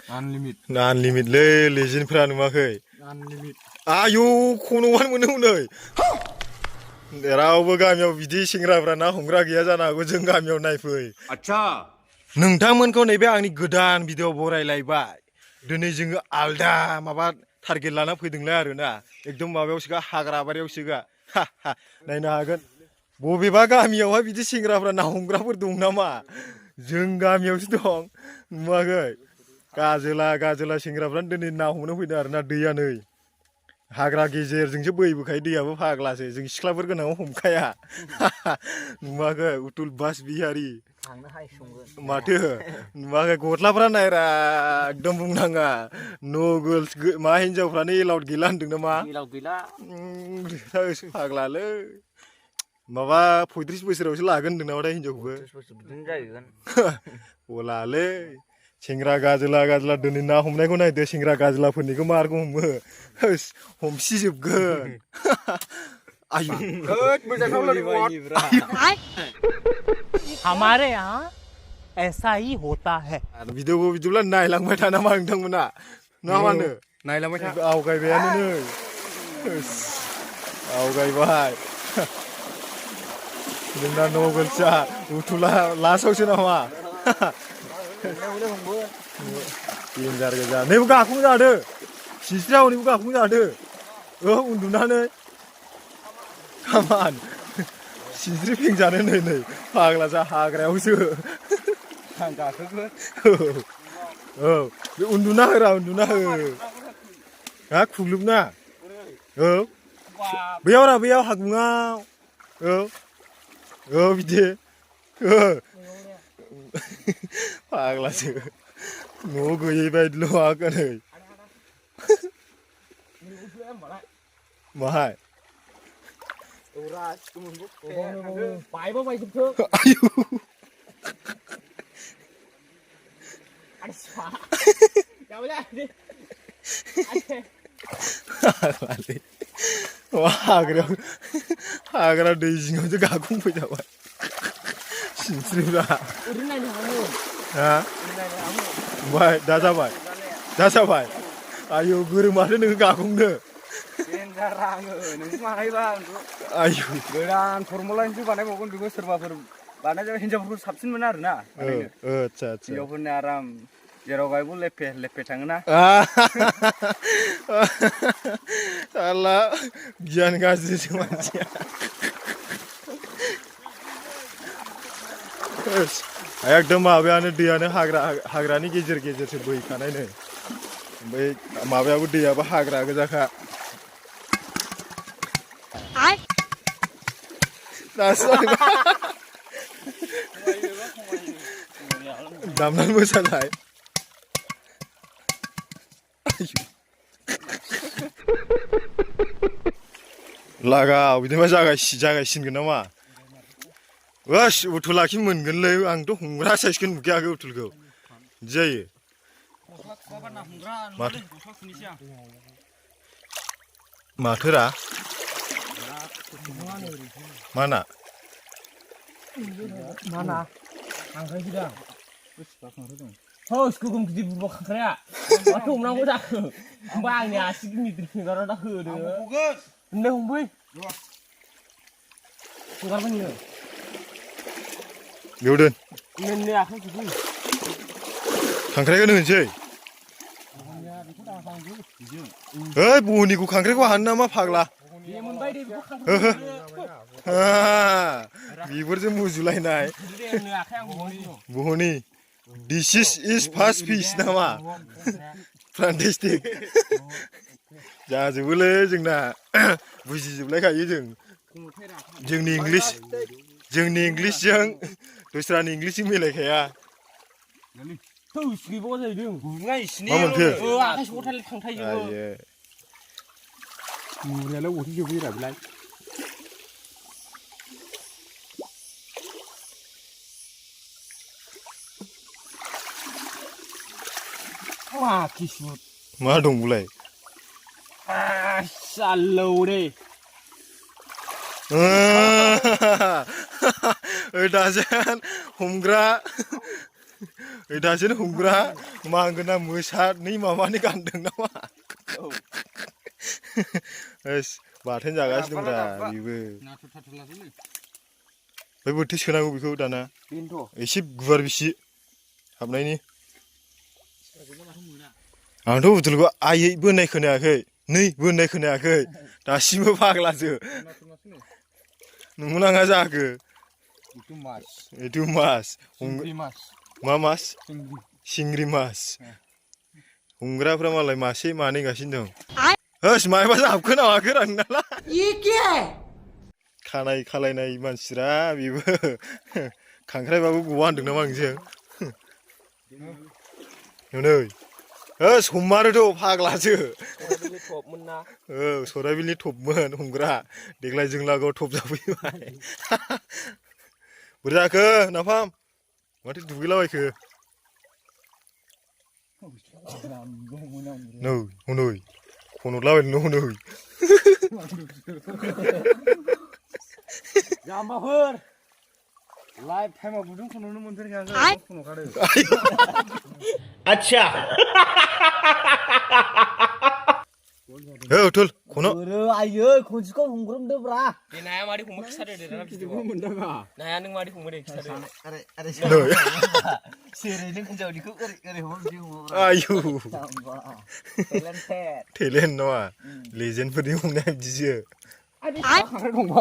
Unlimit le legendफ्रा नुवाखै आयौ खन'मान मोनो हनै रावबो गामियाव बिदि सेंग्राफ्रा ना हमग्रा गैया जानो हागौ जों गामियाव नायफै अच्छा नोंथांमोनखौ नैबे आंनि गोदान भिडिअ बरायलायबाय दिनै जोङो आलदा माबा टारगेट लाना फैदोंलाय आरोना एकदम माबायावसोगा हाग्रा बारियावसोगा नायनो हागोन बबेबा गामियावहाय बिदि सेंग्राफ्रा ना हमग्राफोर दं नामा जों गामियावसो दं नुवाखै गाजोला सेंग्राफ्रानो दिनै ना हमनो फैदों आरोना दैया नै हाग्रा गेजेरजोंसो बोहैबोखायो दैयाबो फाग्लासो जों सिख्लाफोर गोनाङाव हमखाया नुवाखै उथुल बास बिहारि माथो नुवाखै गस्लाफ्रा नायरा एकदम बुंनाङा नो गर्ल्स मा हिनजावफ्रानो एलाउड गैला होनदों नामा फाग्लालै माबा 35 बोसोरावसो लागोन होनदों नामाथाय हिनजावखौबो गलालै सेंग्रा गाजोला दिनै ना हमनायखौ नायदो सेंग्रा गाजोलाफोरनिखौ मारगौ हमो हमसिजोबगोन आयु हमारे यहाँ ऐसा ही होता है भिडिअखौ बिदिब्ला नायलांबाय था नामा नोंथांमोना ना मा होनो नायलांबाय था आवगायबायानो नै आवगायबाय जोंना नगोलसा उथुला लासावसो नामा देन्जार गोजा नैबो गाखं जादो सिस्रिया हनैबो गाखं जादो उन्दुनानै खामान सिस्रि फेंजानो नै फाग्ला जा हाग्रायावसो औ बे उन्दुना होरा उन्दुना हो हा खुग्लुबना औ बैयाव हागुङाव औ बिदि फाग्लासो न' गैयै बायदिल' आगानै माहाय आयु हाग्रा दै जिङावसो गाखंफैजाबाय सिनस्रिफ्रा हा ओमफ्राय दा जाबाय आयु गोरोमाथो नोङो गाखंनो आयु गोदान फर्मुलानिसो बानायबावगोन बेखौ सोरबाफोर बानायजाबा हिनजावफोरखौ साबसिन मोनो आरोना आच्छा हिनजावफोरनि आराम जेराव गायबो लेफे थाङोना साला गियान गाज्रिसो मानसिया एकदम माबायानो दैयानो हाग्रानि गेजेरसो बोहैखानाय नै ओमफ्राय माबायाबो दैयाबो हाग्रा गोजाखा दामनानै मोसानाय लागाव बिदिबा जागायसिनगोन नामा बस उथुल लाखि मोनगोनलै आंथ' हमग्रा साइसखौ नुखायाखै उथुलखौ बिदि जायो माथोरा mana Hos gugum gidi burbak kaya. Waktu umrang ko dak. Bang ni asik ni tinggal dak ke de. Nde humboy. Sugar bang ni. Yaudah. Nde akan gitu. Kangkrai kan sih. Buhuniku kangkrai ko hanna ma phagla. Biburजों मुजुलायनाय बुहनि This is fast fish नामा Fantastic जाजोबोलै जोंना बुजिजोबलायखायो जोंनि इंग्लिशजों दस्रानि इंग्लिशजों मिलायखाया मा मोनखो मुरायालाय अथि जोबोरा बिलाय Wah, kisut. Mana dong mulai? Salau deh. Dajan, homgra, दासो हमग्रा मा होनगोन ना मोसानि माबानि गानदों नामा बाथोन जागासिनो दंब्रा बेबो बै बोरथि सोनांगौ बेखौ दाना एसे गुवार बिसि हाबनायनि आंथ' बुथुलखौ आयै बोननाय खोनायाखै नै बोननाय खोनायाखै दासिमबो फाग्लासो नंगौ नाङा जाखो itu mas मा मास सिंग्रि मास हमग्राफ्रा मालाय मासे मानै गासिनो दं होस मायबा जाबखो नामाखो रांनाला खानाय खालायनाय मानसिरा बेबो खांख्राइबाबो गवा होनदों नामा नोंजों नै होस हमारोथ' फाग्लासो औ सराइबिलनि टपमोन हमग्रा देग्लाय जों लागोआव टप जाफैबाय बोरै जाखो नाफाम माथो दुगैलाबायखो नै हनै खन'लाबायनो हनै जाम्बाफोर लाइफ टाइमाव गुदुं खन'नो मोनफेरखायाखै खन'खादों आच्छा उथुल खन' आयै खनसेखौ हमग्रोमदोब्रा बे नाया मादै हमो खिथादो दे दाना बिदिखौ मोनदों नाया नों मादै हमो दे खिथादो सेरै नों हिन्जावनिखौ ओरै हमो बिदि हमोब्रा आयु टेलेन्टेड टेलेन्ट नङा लेजेन्डफोरनि हमनाया बिदिसो खांख्राइ दंबा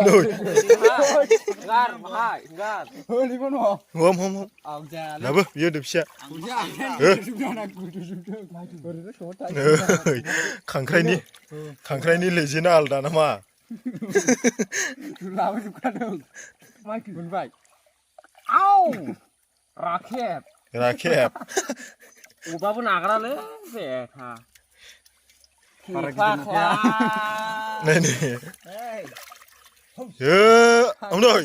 गार बाहाय गार ओरैबो नङा हम हम हम आं जायालै लाबो बियो दोबसिया खांख्राइनि लेजेन्डआ आलदा नामा लाबोजोबखादों मोनबाय आव राखेब राखेब अबाबो नागारालै बेथा नै नै नै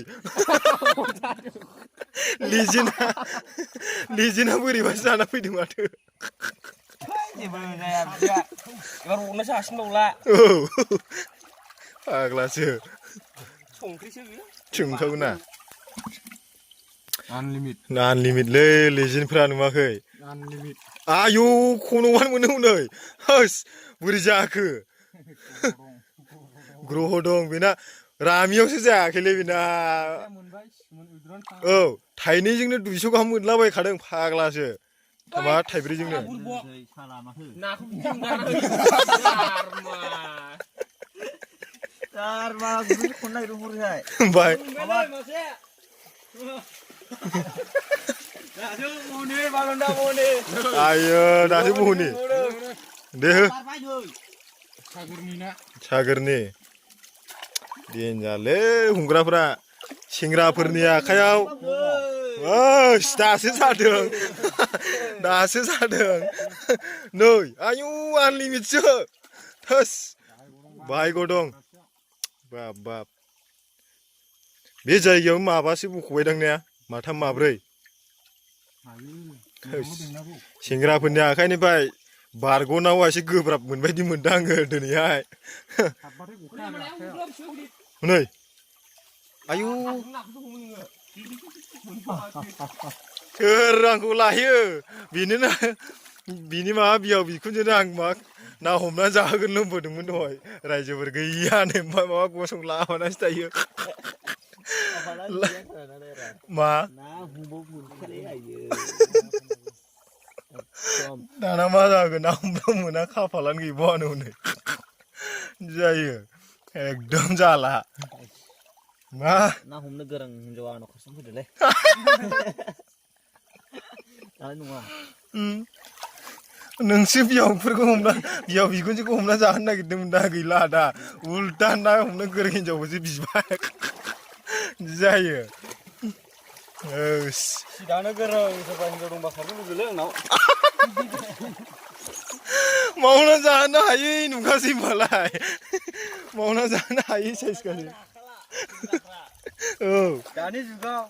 लेजेन्डआ बोरैबासो जाना फैदों माथो जेबो जाया बिदिया एबार हरनोसो हासिनबावला औ फाग्लासो संख्रिसो बियो सोंखागोन ना आनलिमिटलै लेजेन्डफ्रा नुवाखै आनलिमिट आयौ खन'आनो मोनो हनै होस बोरै जाखो ग्रह दं बेना रामियावसो जायाखैलै बेना औ थाइनैजोंनो 200 गाहाम मोनलाबायखादों फाग्लासो मा थाइब्रैजोंनो नाखौ ओमफ्राय आयो दासो बहनि दे हो सागोरनि देनजारलै हमग्राफ्रा सेंग्राफोरनि आखायाव दासो जादों नै आयु आनलिमिटसो थोस भायग' दं बाब बाब बे जायगायाव माबासो बख'बायदां ने माथाम माब्रै सेंग्राफोरनि आखाइनिफ्राय बारग'नांगौआ एसे गोब्राब मोनबायदि मोनदों आङो दिनैहाय नै आयु सोर आंखौ लायो बिनि माबा बिहाव बिखुनजोनो आं मा ना हमना जाहोगोन लोंबोदोंमोन दहाय रायजोफोर गैयानो माबा गसंलाबानासो थायो मा दाना मा जागोन ना हमना मोना खाफालानो गैबावानो हनै जायो एकदम जाला मा ना हमनो गोरों हिन्जावा आंनाव खारसन फैदोलै नङा नोंसो बिहावफोरखौ बिहाव बिखुनजोखौ हमना जाहोनो नागिरदोंमोन दा गैला दा उल्टा ना हमनो गोरों हिन्जावखौसो बिबाय जायो दानो गोरों सोरबा हिन्जाव दंबा खारनो लुगैलै आंनाव मावना जानो हायै नुखासै मालाय मावना जानो हायै साइसखासै औ दानि जुगाव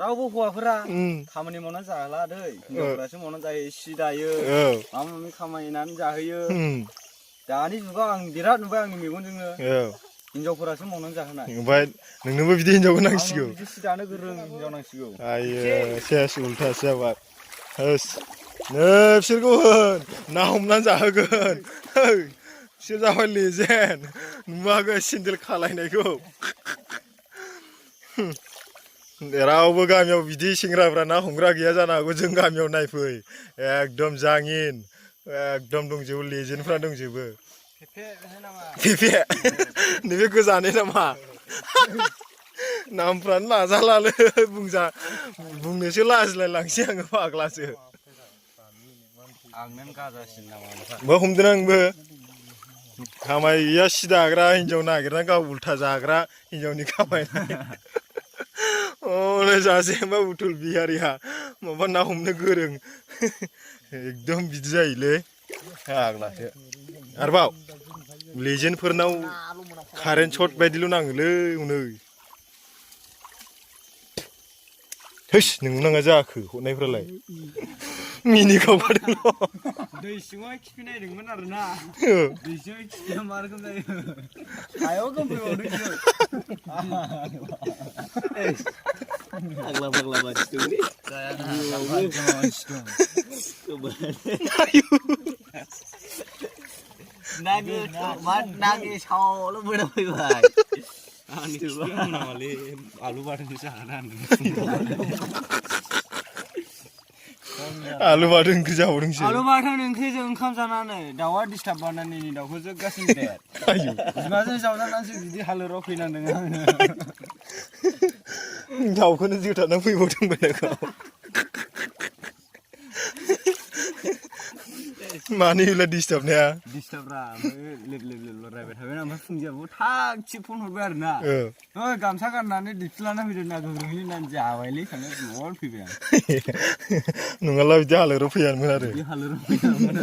रावबो हौवाफोरा खामानि मावनानै जाला दै हिन्जावफोरासो मावनानै जायो सि दायो माबा माबि खामायनानै जाहोयो दानि जुगाव आं बिराद नुबाय आंनि मेगनजोंनो हिन्जावफोरासो मावनानै जाहोनाय ओमफ्राय नोंनोबो बिदि हिन्जावखौ नांसिगौ बिदि सि दानो गोरों हिन्जाव नांसिगौ आयो सेस उल्थासो जाबाय होस नै बिसोरखौ होन ना हमनानै जाहोगोन बिसोर जाबाय लेजेन्ड नुवाखै सेन्देल खालायनायखौ रावबो गामियाव बिदि सेंग्राफ्रा ना हमग्रा गैया जानो हागौ जों गामियाव नायफै एकदम जाङिन एकदम दंजोबो लेजेन्डफ्रा दंजोबो फेफे नैबे गोजानै नामा नामफ्रानो नाजालालै बुंनोसो लाजिलायलांसै आङो फाग्लासो आंनो गाजासिन नामा मा हमदों आंबो खामाय गैया सि दाग्रा हिन्जाव नागिरना गाव उल्था जाग्रा हिन्जावनि खामायनाय हनै सासे मा उथुल बिहारिया माबा ना हमनो गोरों एकदम बिदि जायोलै फाग्लासो आरोबाव लेजेन्डफोरनाव कारेन्ट सर्ट बायदिल' नाङोलै हनै थैस नोंनो नाङा जाखो हरनायफ्रालाय मिनिखावखादोंल' दै सिङाव खिफि नायदोंमोन आरोना दै सिङाव खिफिया मा रोखोम जायो हायाव गोमफैबावदोंसो फाग्ला फाग्ला मानसि दंलै नागे सावल' बोना फैबाय नामालै आलु बाथोनसो जागोन आलु बाथोन ओंख्रि जाबावदोंसो आलु बाथोन ओंख्रिजों ओंखाम जानानै दाउआ डिस्टार्ब बानायनायनि दाउखौ जोगासिनो दे बिमाजों जावजानानैसो बिदि हालोराव फैनांदों आङो दाउखौनो जोथारना फैबावदोंमोन गाव मानि बेलाय डिस्टार्बनाया डिस्टार्बरा ओमफ्राय लेब रायबाय थाबाय ओमफ्राय फुंजाबो थाग थिग फन हरबाय आरो ना ओइ गामसा गाननानै डिप्सि लाना फैदों ना गोग्रोहै होननानै जाबायलै साननानै न'आव फैबाय आं नङाब्ला बिदि हालोराव फैयामोन आरो बे हालोराव फैयामोन